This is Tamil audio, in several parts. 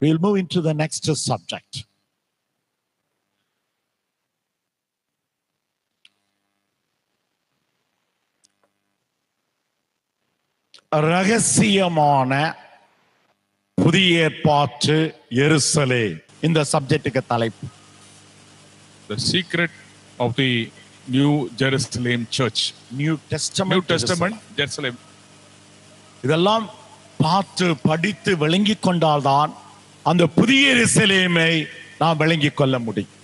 We'll move into the next subject. ரகசியமான புதிய ஏற்பாட்டு எருசலேம் இந்த சப்ஜெக்ட்டுக்கு தலைப்பு. The secret of the New Jerusalem Church. New Testament Jerusalem. இதெல்லாம் பார்த்து படித்து விளங்கிக் கொண்டால்தான் அந்த புதிய எருசலேமை நாம் விளங்கிக் கொள்ள முடியும்.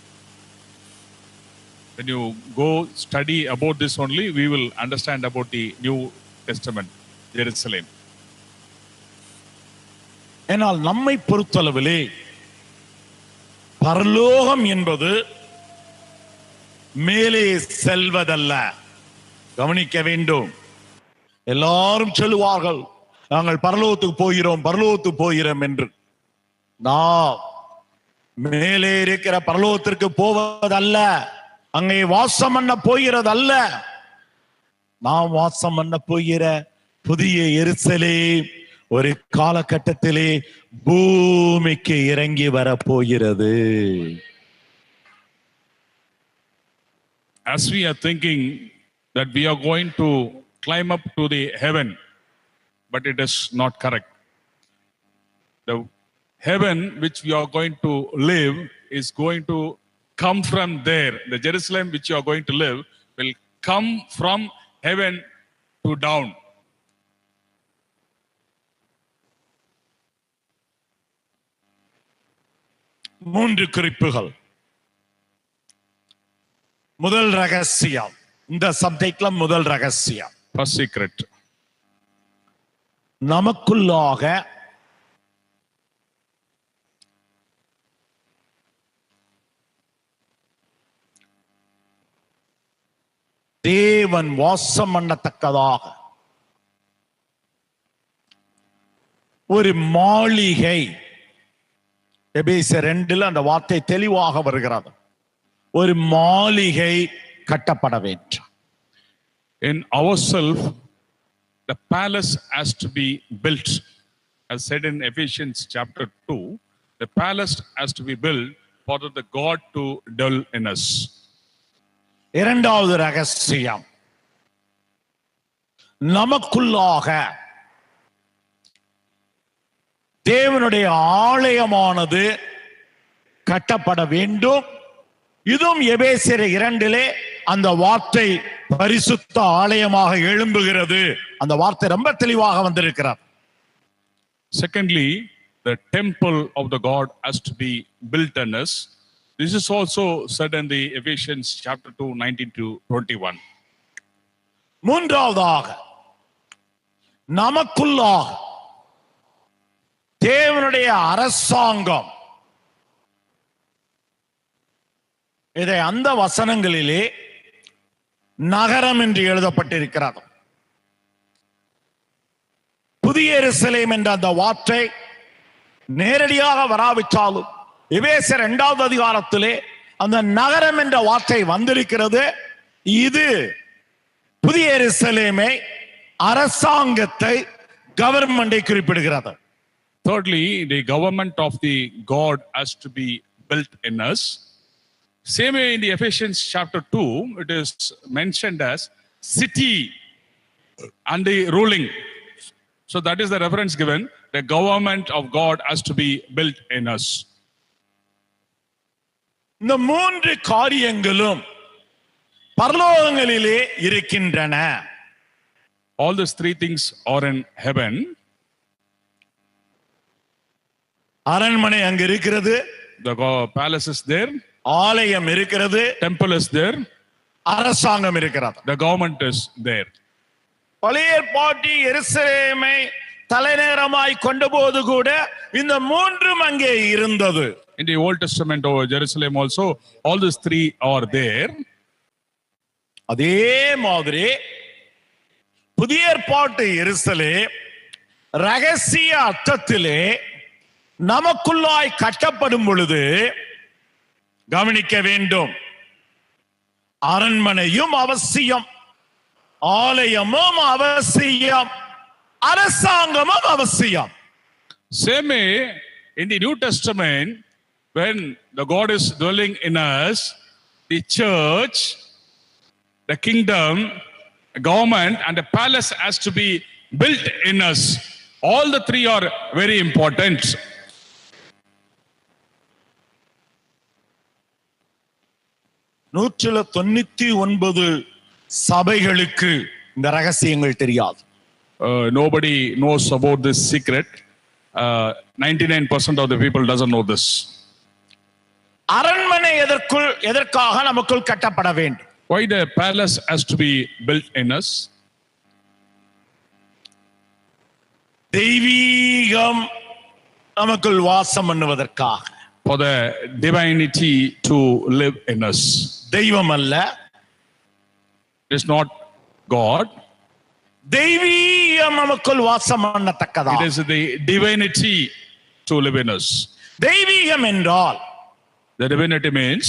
When you go study about this only, we will understand about the New Testament Jerusalem. ஏனால் நம்மை பொறுத்தளவிலே பரலோகம் என்பது மேலே செல்வதல்ல. கவனிக்க வேண்டும். எல்லாரும் சொல்லுவார்கள் நாங்கள் பரலோகத்துக்கு போகிறோம் என்று. நாம் மேலே இருக்கிற பரலோகத்திற்கு போவதல்ல, அங்கே வாசம் பண்ண போகிறதல்ல. நாம் வாசம் பண்ண போகிற புதிய எருசலேம் ஒரு காலகட்டத்திலே பூமிக்கு இறங்கி வர போகிறது. As we are thinking that we are going to climb up to the heaven, but it is not correct. The heaven which we are going to live is going to come from there. The Jerusalem which you are going to live will come from heaven to down. மூன்று குறிப்புகள். முதல் ரகசியம், இந்த சப்ஜெக்ட்ல முதல் ரகசியம், first secret, நமக்குள்ளாக தேவன் வாசம் பண்ணத்தக்கதாக ஒரு மாளிகை. எபேசியர் 2 அந்த வார்த்தை தெளிவாக வருகிறது. ஒரு மாளிகை கட்டப்பட வேண்டும். In ourselves, the palace has to be built. As said in Ephesians chapter 2, the palace has to be built for the God to dwell in us. இரண்டாவது ரகசியம், நமக்குள்ளாக தேவனுடைய ஆலயமானது கட்டப்பட வேண்டும். இதுவும் எபேசியர் 2 அந்த வார்த்தை பரிசுத்த ஆலயமாக எழும்புகிறது. அந்த வார்த்தை ரொம்ப தெளிவாக வந்திருக்கிறார். Secondly, the temple of the God has to be built in us. This is also said in the Ephesians chapter 2, 19-21. மூன்றாவதாக, நமக்குள்ளாக தேவனுடைய அரசாங்கம். இதை அந்த வசனங்களிலே நகரம் என்று எழுதப்பட்டிருக்கிறது. புதிய எருசலேம் என்ற அந்த வார்த்தை நேரடியாக வராவிட்டாலும் எபேசியர் 2வது அதிகாரத்திலே அந்த நகரம் என்ற வார்த்தை வந்திருக்கிறது. இது புதிய எருசலேமை, அரசாங்கத்தை, கவர்மெண்டை குறிப்பிடுகிறது. Thirdly, the government of the God has to be built in us. Same way in the Ephesians chapter 2, it is mentioned as city and the ruling. So that is the reference given. The government of God has to be built in us. இந்த மூன்று காரியங்களும் பரலோகங்களிலே இருக்கின்றன. All these three things are in heaven. அரண்மனை அங்க இருக்கிறது. The palace is there. ஆலயம் இருக்கிறது. Temple is there. அரசாங்கம் இருக்கிறது. The government is there. பழைய ஏற்பாட்டு எருசலேமை தலைநகரமாய் கொண்டபோது கூட இந்த மூன்றும் அங்கே இருந்தது. In the Old Testament of Jerusalem also, all these three are there. அதே மாதிரி புதிய ஏற்பாட்டு எருசலேம் ரகசிய அர்த்தத்திலே நமக்குள்ளாய் கட்டப்படும் பொழுது கவனிக்க வேண்டும், அரண்மனையும் அவசியம், ஆலயமும் அவசியம், அரசாங்கமும் அவசியம். Same way, In the New Testament, when the God is dwelling in us, the church, the kingdom, the government, and the palace has to be built in us. All the three are very important. நூற்றில 99 சபைகளுக்கு இந்த ரகசியங்கள் தெரியாது. Nobody knows about this secret. 99% of the people doesn't know this. அரண்மனை எதற்காக நமக்குள் கட்டப்பட வேண்டும்? Why the palace has to be built in us? தெய்வீகம் நமக்குள் வாசம் பண்ணுவதற்காக. For the divinity to live in us. தெய்வம் அல்ல, it is not God. தெய்வீகம் நமக்குள் வாசம் பண்ணத்தக்கதா. It is the divinity to live in us. தெய்வீகம் என்றால், the divinity means,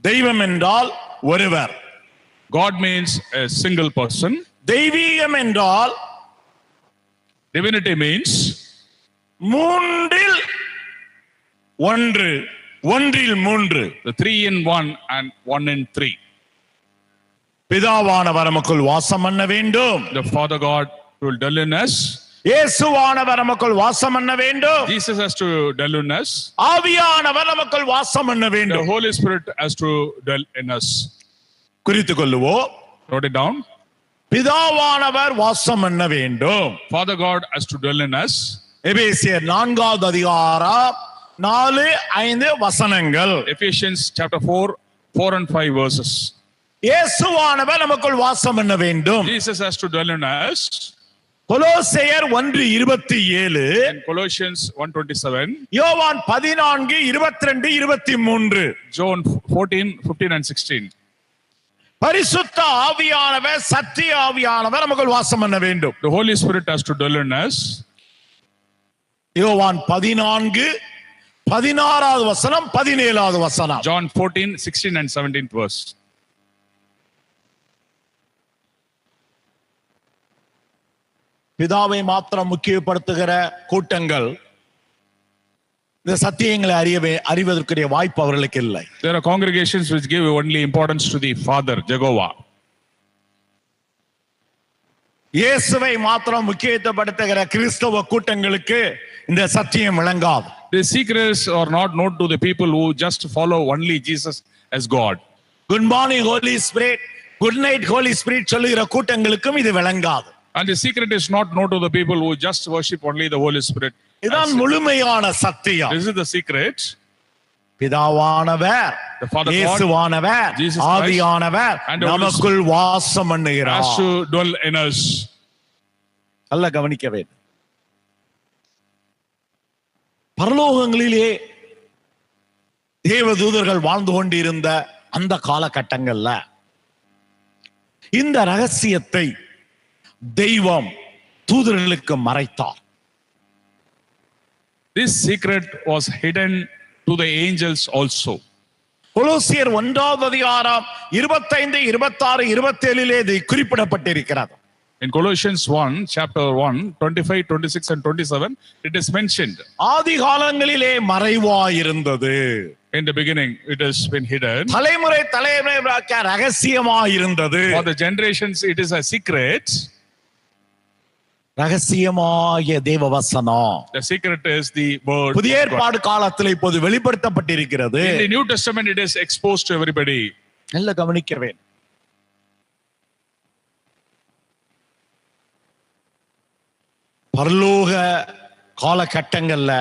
தெய்வம் என்றால் ஒருவர். God means a single person. தெய்வீகம் என்றால், divinity means, மூன்றில் ஒன்று, ஒன்றில் மூன்று. the 3 in 1 and 1 in 3. பிதாவானவர் நமக்குள் வாசம் பண்ண வேண்டும். The Father God will dwell in us. இயேசுவானவர் நமக்குள் வாசம் பண்ண வேண்டும். Jesus has to dwell in us. ஆவியானவர் நமக்குள் வாசம் பண்ண The வேண்டும். Holy Spirit has to dwell in us. குறித்துக் கொள்ளுவோம். Wrote it down. பிதாவானவர் வாசம் பண்ண வேண்டும். Father God has to dwell in us. எபேசியர் 4வது அதிகாரம் 4-5 வசனங்கள். Ephesians chapter 4 and 5 verses. இயேசுவானவர் நமக்குள் வாசம் பண்ண வேண்டும். Jesus has to dwell in us. கொலோசையர் 1:27, In Colossians 1:27, யோவான் 14:22-23. John 14:15 and 16. பரிசுத்த ஆவியானவர், சத்திய ஆவியானவர் நமக்குள் வாசம் பண்ண வேண்டும். The Holy Spirit has to dwell in us. யோவான் 14:16 வசனம், 17 வசனம். John 14:16 and 17th verse. பிதாவை மாத்திரம் முக்கியப்படுத்துகிற கூட்டங்கள் இந்த சத்தியங்களை அறிவதற்குரிய வாய்ப்பு அவர்களுக்கு இல்லை. There are congregations which give only importance to the Father, Jehovah. இயேசுவை மாத்திரம் முக்கியத்துவப்படுத்துகிற கிறிஸ்தவ கூட்டங்களுக்கு இந்த சத்தியம் விளங்காது. The secrets are not known to the people who just follow only Jesus as God. Good morning Holy Spirit, good night Holy Spirit சொல்லுகிற கூட்டங்களுக்கும் இது விளங்காது. And the secret is not known to the people who just worship only the Holy Spirit. இதுதான் முழுமையான சத்தியம். This is the secret. பிதாவானவர், The Father God, இயேசுவானவர், Jesus Christ, ஆவியானவர் and the Holy நமக்குள் வாசம் பண்ணுகிறார். has to dwell in us. நல்லா கவனிக்க வேண்டும். பரலோகங்களிலே தேவதூதர்கள் வாழ்ந்து கொண்டிருந்த அந்த காலகட்டங்கள்ல இந்த ரகசியத்தை தெய்வம் தூதர்களுக்கு மறைத்தார். This secret was hidden to the angels also. கொலோசியர் 1வது அதிகாரம் 25, 26, 27 இது குறிப்பிடப்பட்டிருக்கிறது. In Colossians 1, chapter 1, 25, 26 and 27, it is mentioned. ஆதி காலங்களிலே மறைவாயிருந்தது. In the beginning, it has been hidden. தலைமுறையாக ரகசியமாயிருந்தது. For the generations, it is a secret. ரகசியமாய தேவவசனம். The secret is the word. புதிய ஏற்பாடு காலத்தில் இப்போது வெளிப்படுத்தப்பட்டிருக்கிறது. In the New Testament, it is exposed to everybody. நல்ல கவனிக்க வேண்டும். பரலோக காலகட்டங்கள்ல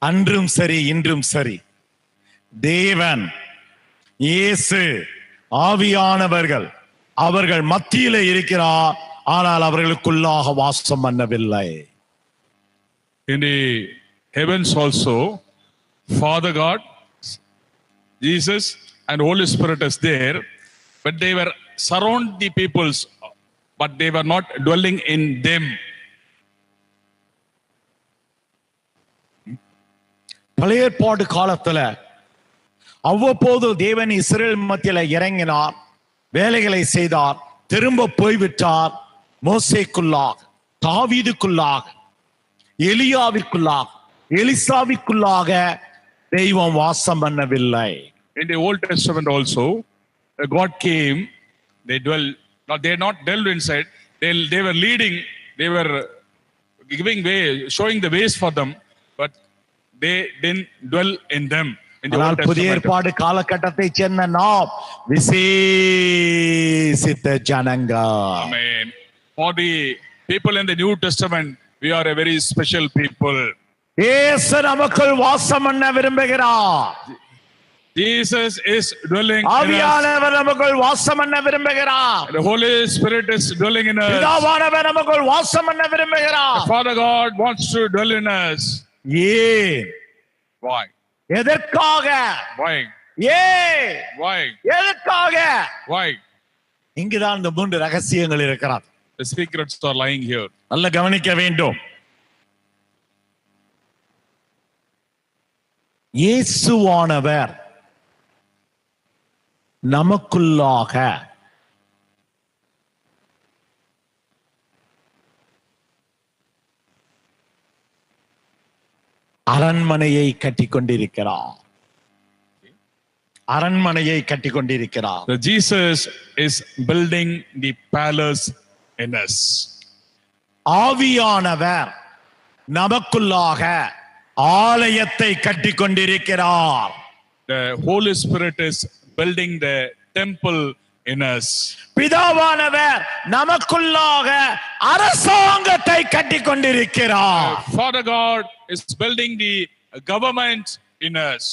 அன்றும் சரி இன்றும் சரி தேவன், இயேசு, ஆவியானவர்கள் அவர்கள் மத்தியிலே இருக்கிறார். ஆனால் அவர்களுக்குள்ளாக வாசம் பண்ணவில்லை. In the heavens also, Father God, Jesus and Holy Spirit is there, but they were surround the peoples, but they were not dwelling in them. பழைய ஏற்பாடு காலத்துல அவ்வப்போது தேவன் இஸ்ரேல் மத்தியில இறங்கினார், வேலைகளை செய்தார், திரும்ப போய்விட்டார். மோசேக்குள்ளாக, தாவீதுக்குள்ளாக, எலியாவிற்குள்ளாக, எலிசாவிற்குள்ளாக தெய்வம் வாசம் பண்ணவில்லை. In the Old Testament also, God came, they not dwelled inside, they were leading, they were giving way, showing the ways for them, but they didn't dwell in them. In the Old ஆனால் புதிய Testament. ஏற்பாடு காலகட்டத்தை சேர்ந்த நாம் விசேஷித்த ஜனங்கள். Amen. For the people in the New Testament, we are a very special people. இயேசு நமக்குள் வாசம் பண்ண விரும்புகிறார். Jesus is dwelling in us. ஆவியானவர் நமக்குள் வாசம் பண்ண விரும்புகிறார். The Holy Spirit is dwelling in us. பிதாவானவர் நமக்குள் வாசம் பண்ண விரும்புகிறார். The Father God wants to dwell in us. ஏன்? Why? எதற்காக? Why? ஏன்? Why? எதற்காக? Why? இங்குதான் இந்த 3 ரகசியங்கள் இருக்கிறது. The secrets are lying here. நல்ல கவனிக்க வேண்டும். இயேசுவானவர் நமக்குள்ளாக அரண்மனையை கட்டிக் கொண்டிருக்கிறார். அரண்மனையை கட்டிக் கொண்டிருக்கிறார். Jesus is building the palace in us. ஆவியானவர் நமக்குள்ளாக ஆலயத்தை கட்டிக் கொண்டிருக்கிறார். The Holy Spirit is building the temple in us. பிதாவானவர் நமக்குள்ளாக அரசாங்கத்தை கட்டிக் கொண்டிருக்கிறார். Father God is building the government in us.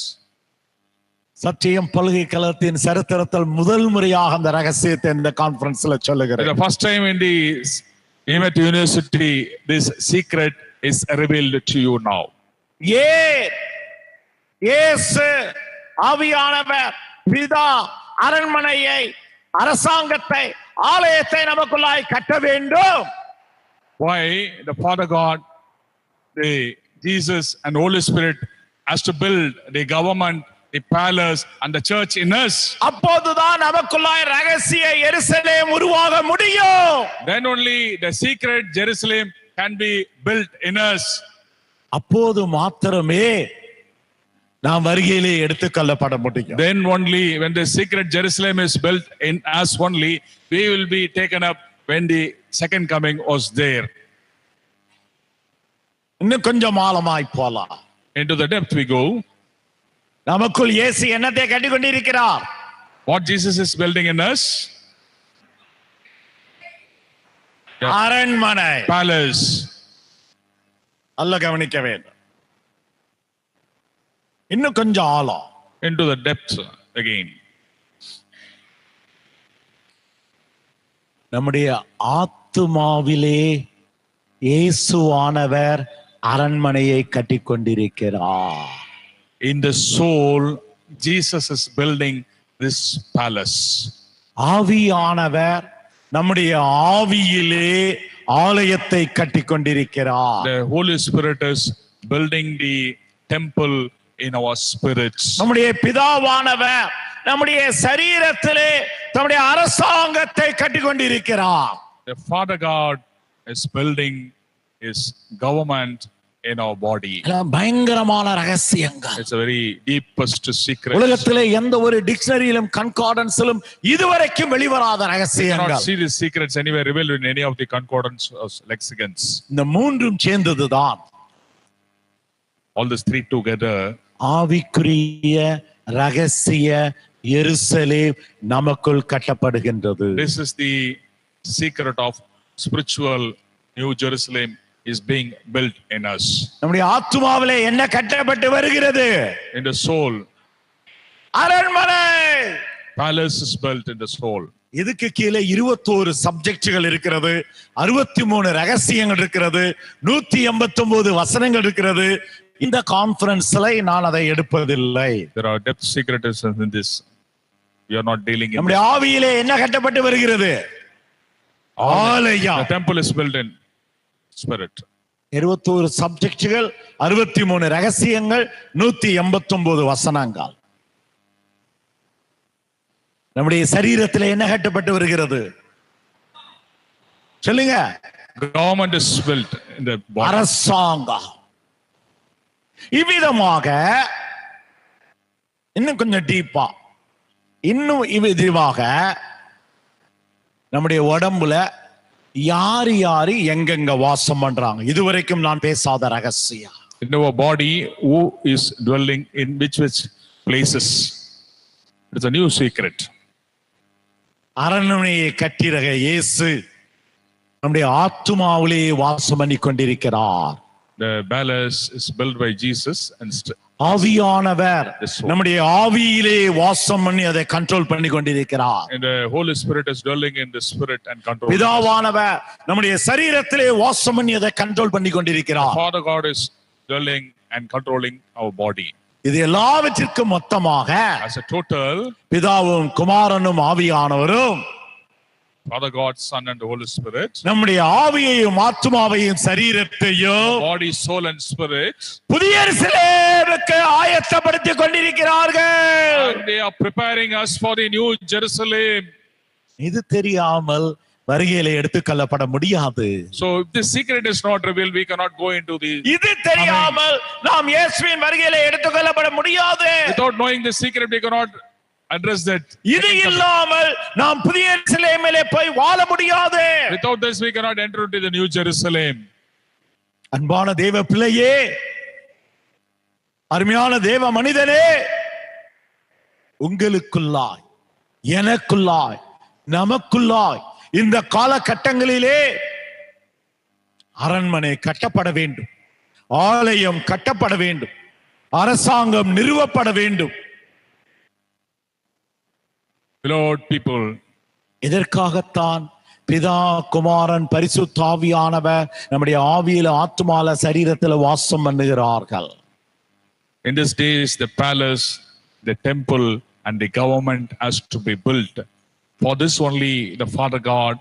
சத்தியம் பல்கலைக்கழகத்தின் சரித்திரத்தில் முதல் முறையாக அந்த ரகசியத்தை இந்த கான்ஃபரன்ஸ்ல சொல்லுகிறேன். The first time in the Emet University, this secret is revealed to you now. இயேசு ஆவியானவர் பிதா அரண்மனையை அரசாங்கத்தை ஆலயத்தை நமக்குள்ளாய் கட்ட வேண்டும். Why the Father God, the Jesus and Holy Spirit has to build the government, the palace and the church in us. அப்போதுதான் நமக்குள்ளாய் ரகசிய எருசலேம் உருவாக முடியும். Then only the secret Jerusalem can be built in us. அப்போது மாத்திரமே நாம் வருகையிலே எடுத்துக்கொள்ளப்பட முடியும். Then only when the secret Jerusalem is built in us only, we will be taken up when the second coming was there. இன்னும் கொஞ்சம் ஆழமாய் போலாம். Into the depth we go. நமக்குள் இயேசு என்னத்தை கட்டிக் கொண்டிருக்கிறார்? What Jesus is building in us? அரண்மனை, Palace. அல்ல கவனிக்க வேண்டும். இன்னும் கொஞ்சம் ஆழம். Into the depth again. நம்முடைய ஆத்துமாவிலே இயேசுவானவர் அரண்மனையை கட்டிக் கொண்டிருக்கிறார். In the soul, Jesus is building this palace. ஆவியானவர் நம்முடைய ஆவியிலே ஆலயத்தை கட்டிக் கொண்டிருக்கிறார். The Holy Spirit is building the temple in our spirits. நம்முடைய பிதாவானவர் நம்முடைய சரீரத்திலே நம்முடைய அரசாங்கத்தை கட்டிக் கொண்டிருக்கிறார். The Father God is building his government in our body. பயங்கரமான ரகசியங்கள். It's a very deepest secret. உலகத்திலே எந்த ஒரு டிக்ஷனரியிலும் கன்கார்டன்ஸிலும் இதுவரைக்கும் வெளிவராத You cannot ரகசியங்கள். see these secrets anywhere revealed in any of the concordance or lexicons. இந்த மூன்றும் சேர்ந்ததுதான் All these three together, ஆவிக்குரிய ரகசிய எருசலேம் நமக்குள் கட்டப்படுகின்றது. this is the secret of spiritual New Jerusalem is being built in us. நம்முடைய ஆத்துமாவிலே என்ன கட்டப்பட்டு வருகிறது? In the soul, அரண்மனை. palace is built in the soul. இதுக்கு கீழே 21 சப்ஜெக்ட்கள் இருக்கிறது, 63 ரகசியங்கள் இருக்கிறது, 189 வசனங்கள் இருக்கிறது. இந்த கான்ஃபரன்ஸ்ல நான் அதை எடுப்பதில்லை. There are depth secrets in this. We are not dealing in நம்முடைய ஆவியிலே என்ன கட்டப்பட்டு வருகிறது? ஆலயம். the temple is built in spirit. 21 சப்ஜெக்ட்கள், 63 ரகசியங்கள், 189 வசனங்கள். நம்முடைய சரீரத்தில் என்ன கட்டப்பட்டு வருகிறது? சொல்லுங்க. Government is built in the body. அரசாங்கம். இவ்விதமாக இன்னும் கொஞ்சம் டீப்பா, இன்னும் இவ்விதமாக நம்முடைய உடம்புல யார் யாரு எங்கெங்க வாசம் பண்றாங்க, இதுவரைக்கும் நான் பேசாத ரகசியம். In our body, who is dwelling in which places? It's a new secret. அரண்மனையை கட்டிரக இயேசு நம்முடைய ஆத்துமாவிலே வாசம் பண்ணி கொண்டிருக்கிறார். The palace is built by Jesus and ஆவியானவர் நம்முடைய ஆவியிலே வாசம் பண்ணி அதை கண்ட்ரோல் பண்ணி கொண்டிருக்கிறார். And the Holy Spirit is dwelling in the spirit and control. பிதாவானவர் நம்முடைய சரீரத்திலே வாசம் பண்ணி அதை கண்ட்ரோல் பண்ணி கொண்டிருக்கிறார். Father God is dwelling and controlling our body. இது எல்லாவற்றிற்கும் மொத்தமாக As a total, பிதாவும் குமாரனும் ஆவியானவரும் Father God, Son and the Holy Spirit, நம்முடைய ஆவியையும் ஆத்துமாவையும் சரீரத்தையும் body, soul and spirit, புதிய எருசலேமுக்கு ஆயத்தப்படுத்தி கொண்டிருக்கிறார்கள். and they are preparing us for the new Jerusalem. இது தெரியாமல் வருகையிலே எடுத்துக்கொள்ளப்பட முடியாது. So if this secret is not revealed, we cannot go into the. இது தெரியாமல் நாம் இயேசுவின் வருகையிலே எடுத்துக்கொள்ளப்பட முடியாது. Without knowing the secret, we cannot address that. இது இல்லாமல் நாம் புதிய எருசலேமிலே போய் வாழ முடியாது. Without this, we cannot enter into the new Jerusalem. அன்பான தேவ பிள்ளையே, அருமையான தேவ மனிதனே, உங்களுக்குள்ளாய், எனக்குள்ளாய், நமக்குள்ளாய் இந்த காலகட்டங்களிலே அரண்மனை கட்டப்பட வேண்டும், ஆலயம் கட்டப்பட வேண்டும், அரசாங்கம் நிறுவப்பட வேண்டும். Lord, people, இதற்காகத்தான் பிதா குமாரன் பரிசுத்த ஆவியானவர் நம்முடைய ஆவியில ஆத்துமால சரீரத்தில் வாசம் பண்ணுகிறார்கள். in these days, the palace, the temple, and the government has to be built. For this only, the Father God,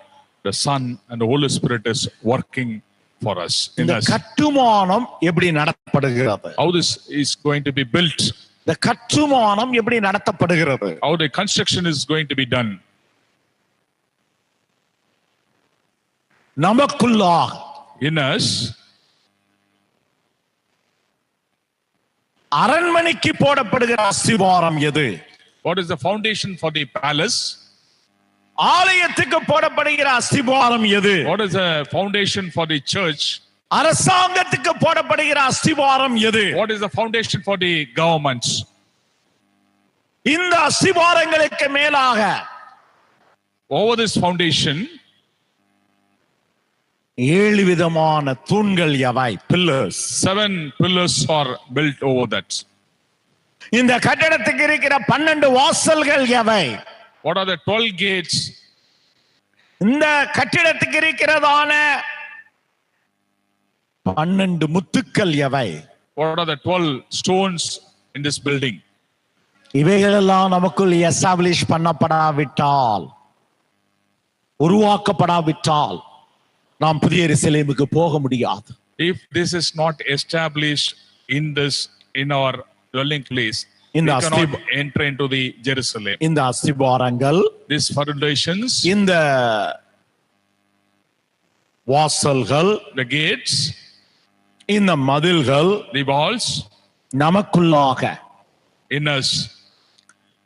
the Son, and the Holy Spirit is working for us. இந்த கட்டுமானம் எப்படி நடத்தப்படுகிறது? How this is going to be built? இந்த கட்டுமானம் எப்படி நடத்தப்படுகிறது? How the construction is going to be done? நமக்குள்ளாக, in us, அரண்மனைக்கு போடப்படுகிற அஸ்திவாரம் எது? what is the foundation for the palace? ஆலயத்துக்கு போடப்படுகிற அஸ்திவாரம் எது? What is the foundation for the church? அரசாங்கத்துக்கு போடப்படுகிற அஸ்திவாரம் எது? What is the foundation for the governments? இந்த அஸ்திவாரங்களுக்கு மேலாக Over this foundation, 7 விதமான தூண்கள் எவை? pillars. 7 pillars are built over that. இந்த கட்டடத்துக்கு இருக்கிற 12 வாசல்கள் எவை? What are the 12 gates? இந்த கட்டிடத்துக்கு இருக்கிறதான 12 முத்துக்கள் எவை? What are the 12 stones in this building? இவைகளெல்லாம் நமக்குள் எஸ்டாப்லிஷ் பண்ணப்படாவிட்டால், உருவாக்கப்படாவிட்டால் நாம் புதிய எருசலேமுக்கு போக முடியாது. If this is not established in our dwelling place, In we the cannot enter into the Jerusalem. இந்த அஸ்திவாரங்கள், These foundations, இந்த வாசல்கள், the gates, இந்த மதில்கள் the walls, நமக்குள்ளாக in us,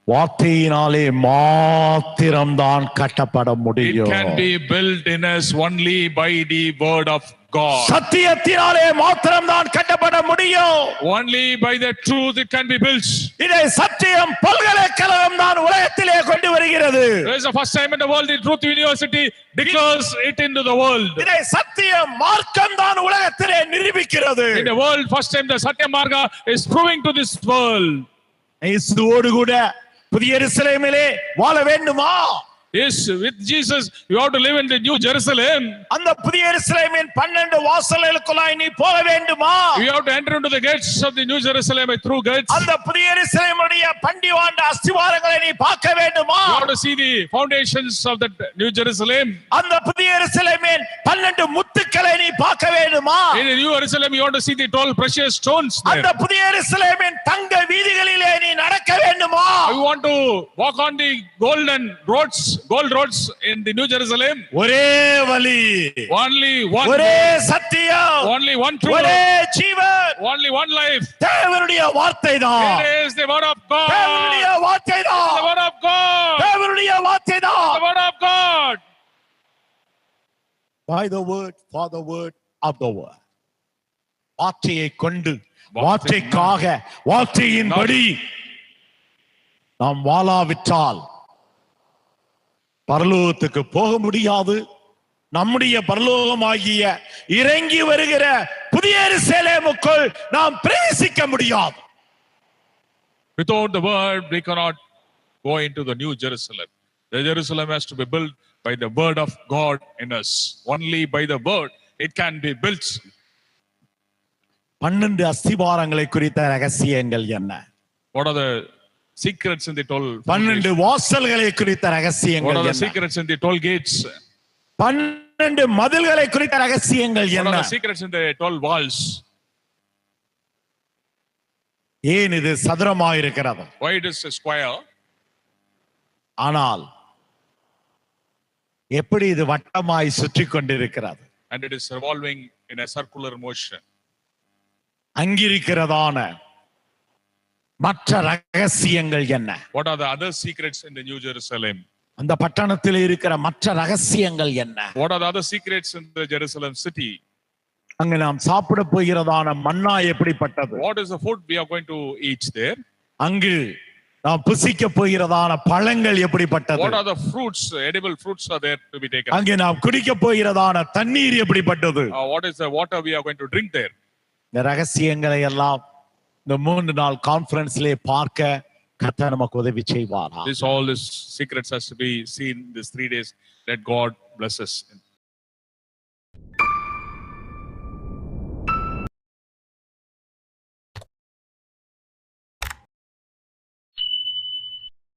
வார்த்தையினாலே மாத்திரம்தான் கட்டப்பட it முடியும். can be built in us only by the word of God. சத்தியத்தினாலே மாத்திரம்தான் கட்டப்பட முடியும். Only by the truth it can be built. இதை சத்தியம் பல்கலைக்கழகம் தான் உலகத்திலே கொண்டு வருகிறது. This is the first time in the world the Truth University declares it into the world. இதை சத்தியம் மார்க்கம் தான் உலகத்திலே நிரூபிக்கிறது. In the world, first time the Satya Marga is proving to this world. இயேசுவோடு கூட புதிய எருசலேமிலே வாழ வேண்டுமா? Yes, with Jesus you have to live in the new Jerusalem. அந்த புதிய எருசலேமின் 12 வாசல்களுக்குள்ளாய் நீ போக வேண்டுமா? You have to enter into the gates of the new Jerusalem through gates. அந்த புதிய எருசலேமுடைய பண்டிவாண்ட அஸ்திவாரங்களை நீ பார்க்க வேண்டுமா? You have to see the foundations of the new Jerusalem. அந்த புதிய எருசலேமின் 12 முத்துக்களை நீ பார்க்க வேண்டுமா? வேண்டுமா? In the New Jerusalem, you want to see the 12 precious stones அந்த there. புதிய எருசலேமின் தங்க வீதிகளிலே நீ நடக்க வேண்டுமா? You want to walk on the gold roads in the New Jerusalem? ஒரே வழி, Only one ஒரே way, சத்தியம், only one truth, ஒரே ஜீவன், only one life. தேவனுடைய வார்த்தை தான், It is the word of தேவனுடைய God. வார்த்தை The தான், word of God. தேவனுடைய வார்த்தை The தான். word of God. By the word, for the word, of the word. வார்த்தையை கொண்டு, வார்த்தைக்காக, வார்த்தையின்படி நாம் வாழாவிட்டால் பரலோகத்துக்கு போக முடியாது. நம்முடைய பரலோகமாகிய இறங்கி வருகிற புதிய எருசலேமுக்குள் நாம் பிரவேசிக்க முடியாது. Without the word, we cannot go into the New Jerusalem. The Jerusalem has to be built by the word of God in us. Only by the word it can be built. 12 அஸ்திபாரங்களை குறித்த ரகசியங்கள் என்ன? What are the secrets in the 12? 12 வாசல்களை குறித்த What ரகசியங்கள் are the என்ன? secrets in the 12 gates? 12 மதில்களை குறித்த ரகசியங்கள் What என்ன? are the secrets in the 12 walls? ஏன் இது சதுரமாயிருக்கிறது? Why it is a square? ஆனால் எப்படி இது வட்டமாய் சுற்றி கொண்டிருக்கிறது? And it is revolving in a circular motion. அங்கிருக்கிறதான மற்ற ரகசியங்கள் என்ன? What are the other secrets in the New Jerusalem? அந்த பட்டணத்தில் இருக்கிற மற்ற ரகசியங்கள் என்ன? What are the other secrets in the Jerusalem city? அங்க நாம் சாப்பிட போகிறதான மன்னா எப்படிப்பட்டது? What is the food we are going to eat there? அங்கு நாம் புசிக்க போகிறதான பழங்கள் எப்படிப்பட்டது? What are the fruits, edible fruits are there to be taken? அங்கே நாம் குடிக்க போகிறதான தண்ணீர் எப்படிப்பட்டது? What is the water we are going to drink there? இந்த ரகசியங்களை எல்லாம் இந்த 3 நாள் கான்ஃபரன்ஸ்லே பார்க்க கர்த்தர் நமக்கு உதவி செய்வாரா? All these secrets has to be seen these 3 days. Let God bless us.